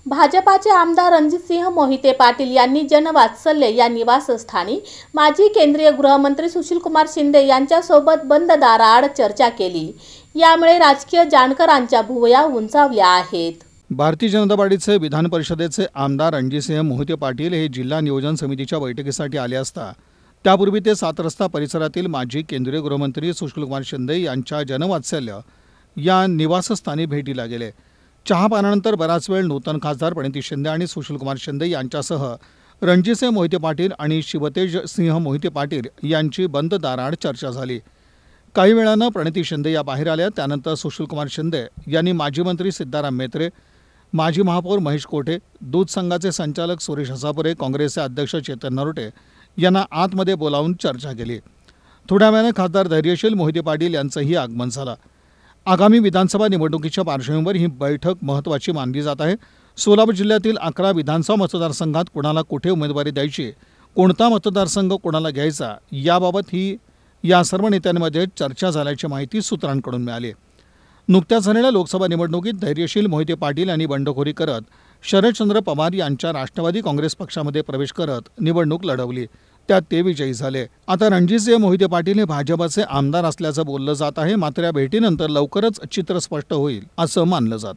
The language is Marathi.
भाजपाचे आमदार रणजितसिंह मोहिते पाटील यांनी जनवात्सल्य या निवासस्थानी माजी केंद्रीय गृहमंत्री सुशीलकुमार शिंदे यांच्यासोबत बंद दाराआड चर्चा केली। यामुळे राजकीय जाणकारांच्या भुवया उंचावल्या आहेत। भारतीय जनता पार्टीचे विधान परिषदेचे आमदार रणजितसिंह मोहिते पाटील हे जिल्हा नियोजन समितीच्या बैठकीसाठी आले असता त्यापूर्वी ते 7 रस्ता परिसरातील माजी केंद्रीय गृहमंत्री सुशीलकुमार शिंदे यांच्या जनवात्सल्य या निवासस्थानी भेटीला गेले। चहापानानंतर बराच वेळ नूतन खासदार प्रणिती शिंदे आणि सुशीलकुमार शिंदे यांच्यासह रणजितसिंह मोहिते पाटील आणि शिवतेज सिंह मोहिते पाटील यांची बंद दाराआड चर्चा झाली। काही वेळानं प्रणिती शिंदे या बाहेर आल्या। त्यानंतर सुशीलकुमार शिंदे यांनी माजी मंत्री सिद्धाराम म्हेत्रे, माजी महापौर महेश कोठे, दूध संघाचे संचालक सुरेश हसापुरे, काँग्रेसचे अध्यक्ष चेतन नरोटे यांना आतमध्ये बोलावून चर्चा केली। थोड्या वेळाने खासदार धैर्यशील मोहिते पाटील यांचंही आगमन झालं। आगामी विधानसभा निवडणुकीच्या पार्श्वभूमीवर ही बैठक महत्त्वाची मानली जात आहे। सोलापूर जिल्ह्यातील 11 विधानसभा मतदारसंघात कोणाला कुठे उमेदवारी द्यायची, कोणता मतदारसंघ कोणाला घ्यायचा याबाबत या सर्व नेत्यांमध्ये चर्चा झाल्याची माहिती सूत्रांकडून मिळाली। नुकत्याच झालेल्या लोकसभा निवडणुकीत धैर्यशील मोहिते पाटील यांनी बंडखोरी करत शरदचंद्र पवार यांच्या राष्ट्रवादी काँग्रेस पक्षामध्ये प्रवेश करत निवडणूक लढवली, त्यात ते विजयी झाले। आता रणजितसिंह मोहिते पाटील हे भाजपचे आमदार असल्याचं बोललं जात आहे। मात्र या भेटीनंतर लवकरच चित्र स्पष्ट होईल असं मानलं जातं।